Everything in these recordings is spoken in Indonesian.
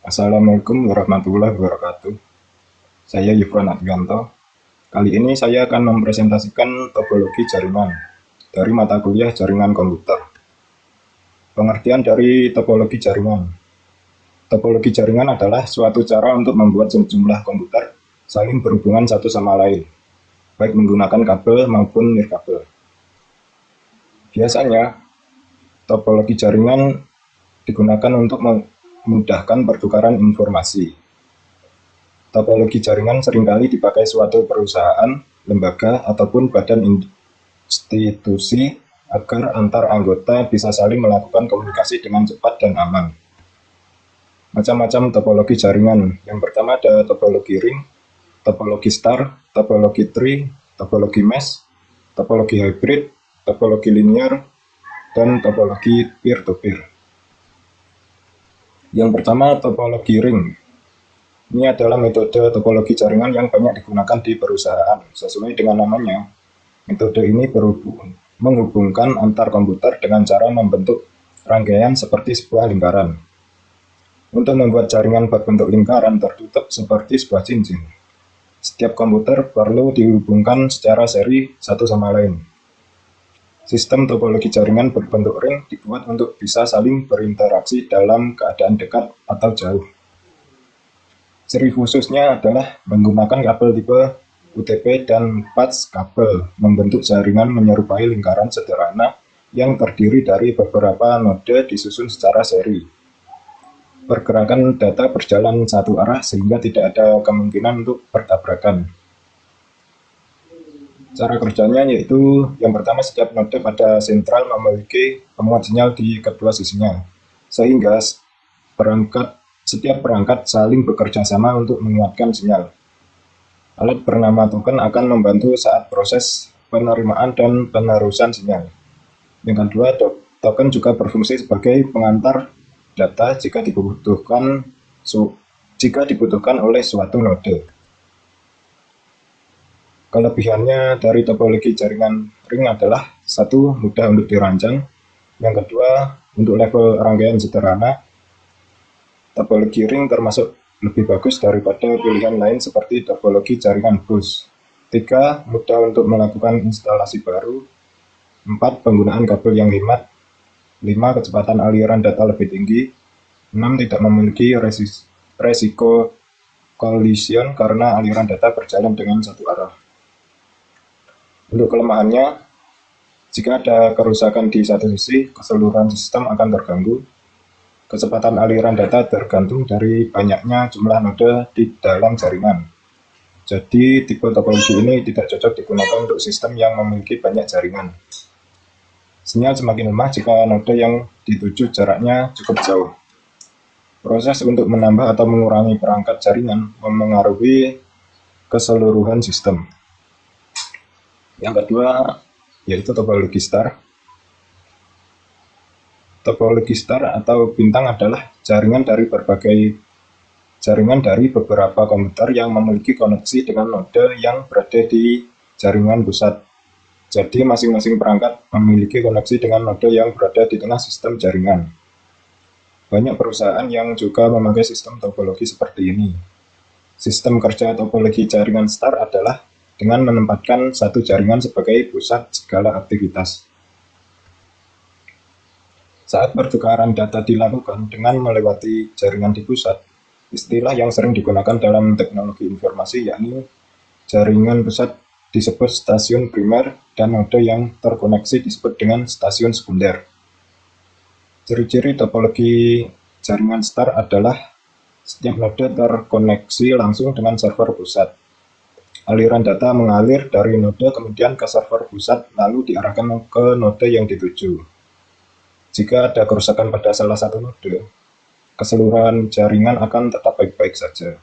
Assalamualaikum warahmatullahi wabarakatuh. Saya Yufran Adrianto. Kali ini saya akan mempresentasikan topologi jaringan dari mata kuliah jaringan komputer. Pengertian dari topologi jaringan. Topologi jaringan adalah suatu cara untuk membuat sejumlah komputer saling berhubungan satu sama lain, baik menggunakan kabel maupun nirkabel. Biasanya, topologi jaringan digunakan untuk memudahkan pertukaran informasi. Topologi jaringan seringkali dipakai suatu perusahaan, lembaga, ataupun badan institusi agar antar anggota bisa saling melakukan komunikasi dengan cepat dan aman. Macam-macam topologi jaringan. Yang pertama ada topologi ring, topologi star, topologi tree, topologi mesh, topologi hybrid, topologi linear, dan topologi peer-to-peer. Yang pertama topologi ring. Ini adalah metode topologi jaringan yang banyak digunakan di perusahaan. Sesuai dengan namanya, metode ini menghubungkan antar komputer dengan cara membentuk rangkaian seperti sebuah lingkaran. Untuk membuat jaringan berbentuk lingkaran tertutup seperti sebuah cincin, setiap komputer perlu dihubungkan secara seri satu sama lain. Sistem topologi jaringan berbentuk ring dibuat untuk bisa saling berinteraksi dalam keadaan dekat atau jauh. Ciri khususnya adalah menggunakan kabel tipe UTP dan patch kabel membentuk jaringan menyerupai lingkaran sederhana yang terdiri dari beberapa node disusun secara seri. Pergerakan data berjalan satu arah sehingga tidak ada kemungkinan untuk bertabrakan. Cara kerjanya yaitu yang pertama, setiap node pada sentral memiliki pemuat sinyal di kedua sisinya, sehingga setiap perangkat saling bekerja sama untuk menguatkan sinyal. Alat bernama token akan membantu saat proses penerimaan dan penerusan sinyal. Yang kedua, token juga berfungsi sebagai pengantar data jika dibutuhkan oleh suatu node. Kelebihannya dari topologi jaringan ring adalah: satu, mudah untuk dirancang. Yang kedua, untuk level rangkaian sederhana, topologi ring termasuk lebih bagus daripada pilihan lain seperti topologi jaringan bus. 3. Mudah untuk melakukan instalasi baru. 4. Penggunaan kabel yang hemat. 5. Kecepatan aliran data lebih tinggi. 6. Tidak memiliki resiko collision karena aliran data berjalan dengan satu arah. Untuk kelemahannya, jika ada kerusakan di satu sisi, keseluruhan sistem akan terganggu. Kecepatan aliran data tergantung dari banyaknya jumlah node di dalam jaringan. Jadi, tipe topologi ini tidak cocok digunakan untuk sistem yang memiliki banyak jaringan. Sinyal semakin lemah jika node yang dituju jaraknya cukup jauh. Proses untuk menambah atau mengurangi perangkat jaringan memengaruhi keseluruhan sistem. Yang kedua, yaitu topologi star. Topologi star atau bintang adalah jaringan dari beberapa komputer yang memiliki koneksi dengan node yang berada di jaringan pusat. Jadi masing-masing perangkat memiliki koneksi dengan node yang berada di tengah sistem jaringan. Banyak perusahaan yang juga memakai sistem topologi seperti ini. Sistem kerja topologi jaringan star adalah dengan menempatkan satu jaringan sebagai pusat segala aktivitas. Saat pertukaran data dilakukan dengan melewati jaringan di pusat, istilah yang sering digunakan dalam teknologi informasi yakni jaringan pusat disebut stasiun primer dan node yang terkoneksi disebut dengan stasiun sekunder. Ciri-ciri topologi jaringan star adalah setiap node terkoneksi langsung dengan server pusat. Aliran data mengalir dari node kemudian ke server pusat lalu diarahkan ke node yang dituju. Jika ada kerusakan pada salah satu node, keseluruhan jaringan akan tetap baik-baik saja.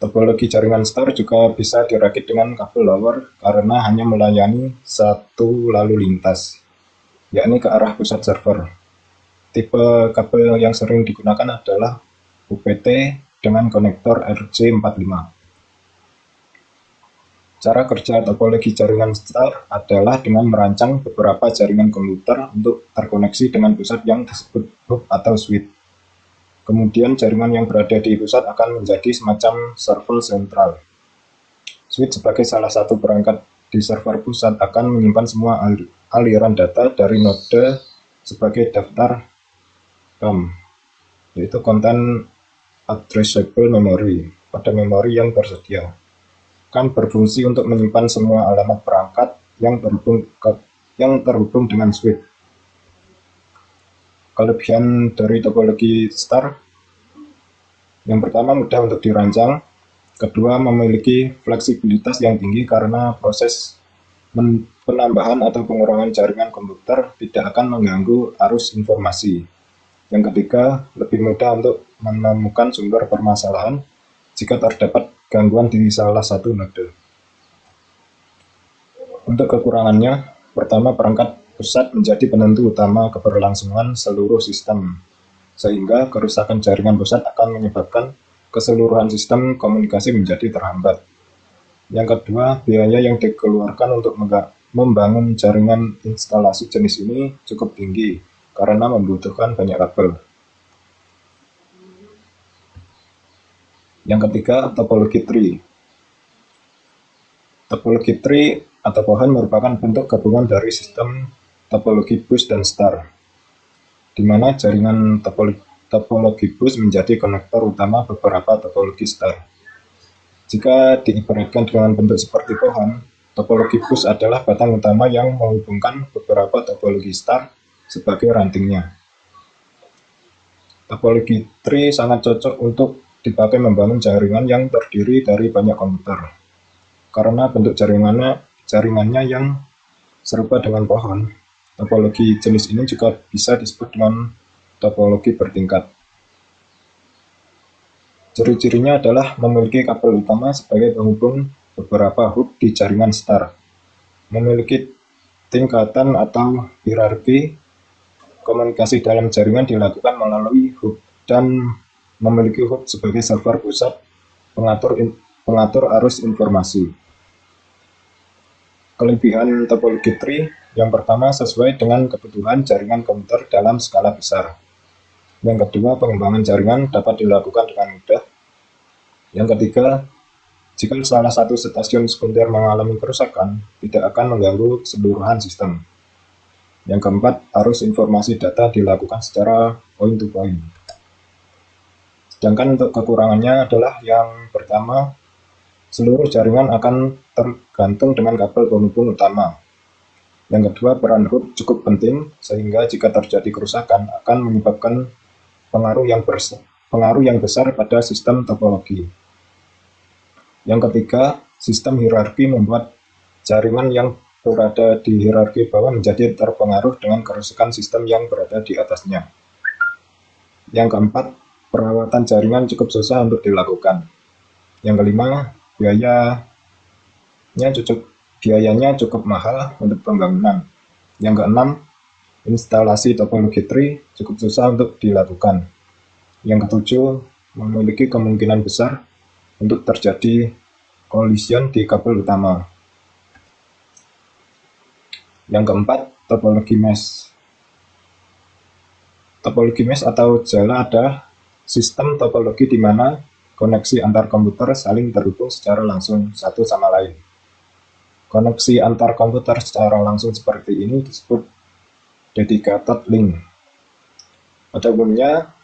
Topologi jaringan star juga bisa dirakit dengan kabel lower karena hanya melayani satu lalu lintas, yakni ke arah pusat server. Tipe kabel yang sering digunakan adalah UPT dengan konektor RJ45. Cara kerja topologi jaringan star adalah dengan merancang beberapa jaringan komputer untuk terkoneksi dengan pusat yang disebut hub atau switch. Kemudian jaringan yang berada di pusat akan menjadi semacam server sentral. Switch sebagai salah satu perangkat di server pusat akan menyimpan semua aliran data dari node sebagai daftar RAM, yaitu Content Addressable Memory, pada memori yang tersedia. Akan berfungsi untuk menyimpan semua alamat perangkat yang terhubung dengan switch. Kelebihan dari topologi star: yang pertama, mudah untuk dirancang. Kedua, memiliki fleksibilitas yang tinggi karena proses penambahan atau pengurangan jaringan komputer tidak akan mengganggu arus informasi. Yang ketiga, lebih mudah untuk menemukan sumber permasalahan jika terdapat gangguan di salah satu node. Untuk kekurangannya, pertama, perangkat pusat menjadi penentu utama keberlangsungan seluruh sistem, sehingga kerusakan jaringan pusat akan menyebabkan keseluruhan sistem komunikasi menjadi terhambat. Yang kedua, biaya yang dikeluarkan untuk membangun jaringan instalasi jenis ini cukup tinggi karena membutuhkan banyak kabel. Yang ketiga, topologi tree. Topologi tree atau pohon merupakan bentuk gabungan dari sistem topologi bus dan star, di mana jaringan topologi bus menjadi konektor utama beberapa topologi star. Jika diibaratkan dengan bentuk seperti pohon, topologi bus adalah batang utama yang menghubungkan beberapa topologi star sebagai rantingnya. Topologi tree sangat cocok untuk dipakai membangun jaringan yang terdiri dari banyak komputer, karena bentuk jaringannya yang serupa dengan pohon. Topologi jenis ini juga bisa disebut dengan topologi bertingkat. Ciri-cirinya adalah memiliki kabel utama sebagai penghubung beberapa hub di jaringan star, memiliki tingkatan atau hierarki, komunikasi dalam jaringan dilakukan melalui hub, dan memiliki hub sebagai server pusat pengatur arus informasi. Kelebihan topologi tree: yang pertama, sesuai dengan kebutuhan jaringan komputer dalam skala besar. Yang kedua, pengembangan jaringan dapat dilakukan dengan mudah. Yang ketiga, jika salah satu stasiun sekunder mengalami kerusakan, tidak akan mengganggu keseluruhan sistem. Yang keempat, arus informasi data dilakukan secara point-to-point. Sedangkan untuk kekurangannya adalah yang pertama, seluruh jaringan akan tergantung dengan kabel penghubung utama. Yang kedua, peran hub cukup penting, sehingga jika terjadi kerusakan akan menyebabkan pengaruh yang besar pada sistem topologi. Yang ketiga, sistem hierarki membuat jaringan yang berada di hierarki bawah menjadi terpengaruh dengan kerusakan sistem yang berada di atasnya. Yang keempat, perawatan jaringan cukup susah untuk dilakukan. Yang kelima, biayanya cukup mahal untuk pembangunan. Yang keenam, instalasi topologi tree cukup susah untuk dilakukan. Yang ketujuh, memiliki kemungkinan besar untuk terjadi collision di kabel utama. Yang keempat, topologi mesh. Topologi mesh atau jala adalah sistem topologi di mana koneksi antar komputer saling terhubung secara langsung satu sama lain. Koneksi antar komputer secara langsung seperti ini disebut dedicated link. Pada umumnya,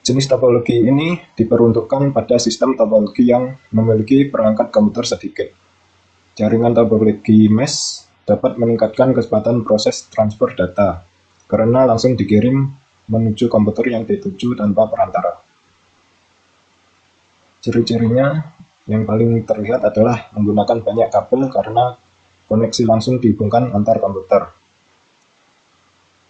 jenis topologi ini diperuntukkan pada sistem topologi yang memiliki perangkat komputer sedikit. Jaringan topologi mesh dapat meningkatkan kecepatan proses transfer data, karena langsung dikirim menuju komputer yang dituju tanpa perantara. Ciri-cirinya yang paling terlihat adalah menggunakan banyak kabel karena koneksi langsung dihubungkan antar komputer.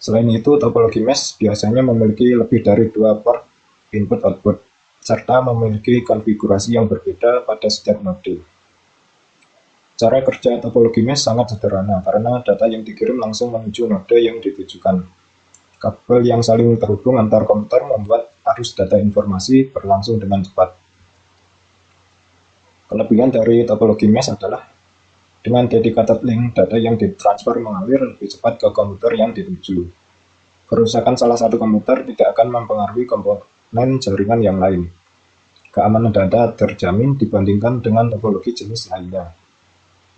Selain itu, topologi mesh biasanya memiliki lebih dari 2 port input-output, serta memiliki konfigurasi yang berbeda pada setiap node. Cara kerja topologi mesh sangat sederhana karena data yang dikirim langsung menuju node yang ditujukan. Kabel yang saling terhubung antar komputer membuat arus data informasi berlangsung dengan cepat. Kelebihan dari topologi mesh adalah dengan dedicated link, data yang ditransfer mengalir lebih cepat ke komputer yang dituju. Kerusakan salah satu komputer tidak akan mempengaruhi komponen jaringan yang lain. Keamanan data terjamin dibandingkan dengan topologi jenis lainnya.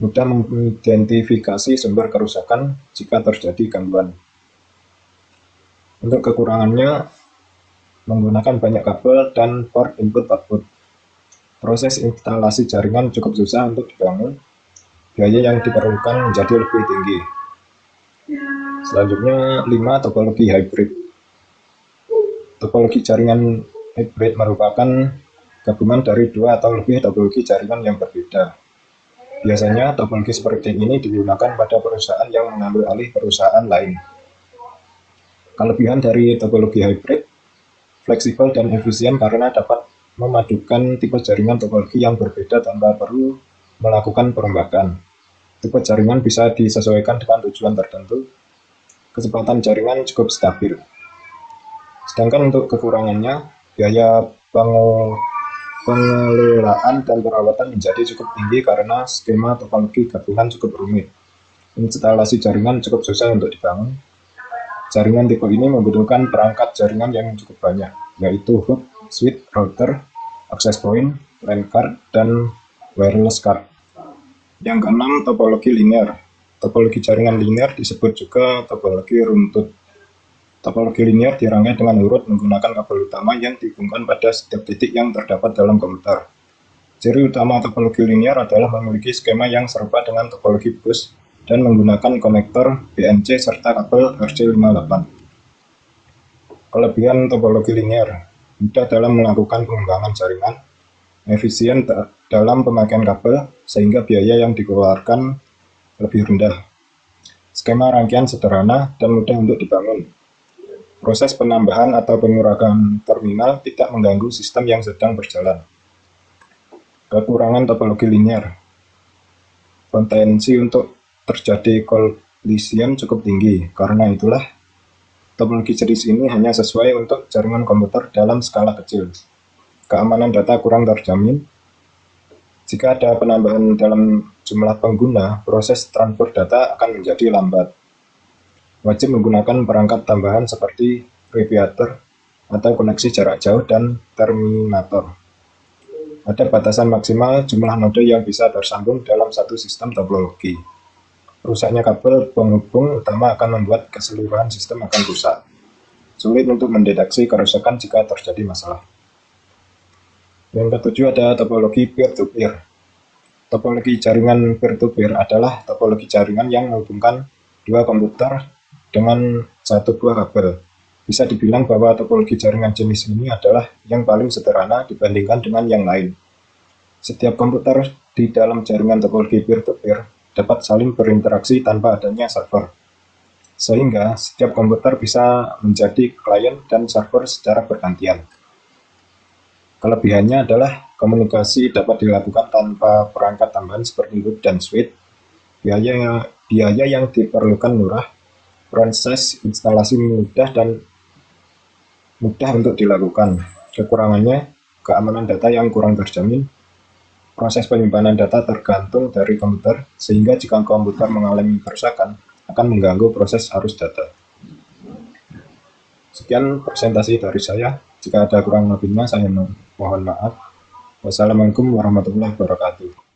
Mudah mengidentifikasi sumber kerusakan jika terjadi gangguan. Untuk kekurangannya, menggunakan banyak kabel dan port input-output. Proses instalasi jaringan cukup susah untuk dibangun, biaya yang diperlukan menjadi lebih tinggi. Selanjutnya, 5. Topologi hybrid. Topologi jaringan hybrid merupakan gabungan dari 2 atau lebih topologi jaringan yang berbeda. Biasanya, topologi seperti ini digunakan pada perusahaan yang mengambil alih perusahaan lain. Kelebihan dari topologi hybrid, fleksibel dan efisien karena dapat memadukan tipe jaringan topologi yang berbeda tanpa perlu melakukan perombakan. Tipe jaringan bisa disesuaikan dengan tujuan tertentu. Kecepatan jaringan cukup stabil. Sedangkan untuk kekurangannya, biaya pengelolaan dan perawatan menjadi cukup tinggi karena skema topologi gabungan cukup rumit. Instalasi jaringan cukup susah untuk dibangun. Jaringan tipe ini membutuhkan perangkat jaringan yang cukup banyak, yaitu hub, switch, router, access point, LAN card, dan wireless card. Yang keenam, topologi linear. Topologi jaringan linear disebut juga topologi runtut. Topologi linear dirangkai dengan urut menggunakan kabel utama yang dihubungkan pada setiap titik yang terdapat dalam komputer. Ciri utama topologi linear adalah memiliki skema yang serupa dengan topologi bus dan menggunakan konektor BNC serta kabel RJ58. Kelebihan topologi linear, mudah dalam melakukan pengembangan jaringan, efisien dalam pemakaian kabel, sehingga biaya yang dikeluarkan lebih rendah. Skema rangkaian sederhana dan mudah untuk dibangun. Proses penambahan atau pengurangan terminal tidak mengganggu sistem yang sedang berjalan. Kekurangan topologi linear, potensi untuk terjadi kolisian cukup tinggi. Karena itulah, topologi jenis ini hanya sesuai untuk jaringan komputer dalam skala kecil. Keamanan data kurang terjamin. Jika ada penambahan dalam jumlah pengguna, proses transfer data akan menjadi lambat. Wajib menggunakan perangkat tambahan seperti radiator atau koneksi jarak jauh dan terminator. Ada batasan maksimal jumlah node yang bisa tersambung dalam satu sistem topologi. Rusaknya kabel penghubung utama akan membuat keseluruhan sistem akan rusak. Sulit untuk mendeteksi kerusakan jika terjadi masalah. Yang ketujuh ada topologi peer-to-peer. Topologi jaringan peer-to-peer adalah topologi jaringan yang menghubungkan dua komputer dengan satu buah kabel. Bisa dibilang bahwa topologi jaringan jenis ini adalah yang paling sederhana dibandingkan dengan yang lain. Setiap komputer di dalam jaringan topologi peer-to-peer dapat saling berinteraksi tanpa adanya server. Sehingga setiap komputer bisa menjadi klien dan server secara bergantian. Kelebihannya adalah komunikasi dapat dilakukan tanpa perangkat tambahan seperti hub dan switch. Biaya yang diperlukan murah, proses instalasi mudah untuk dilakukan. Kekurangannya, keamanan data yang kurang terjamin. Proses penyimpanan data tergantung dari komputer, sehingga jika komputer mengalami kerusakan, akan mengganggu proses arus data. Sekian presentasi dari saya. Jika ada kurang lebihnya, saya mohon maaf. Wassalamualaikum warahmatullahi wabarakatuh.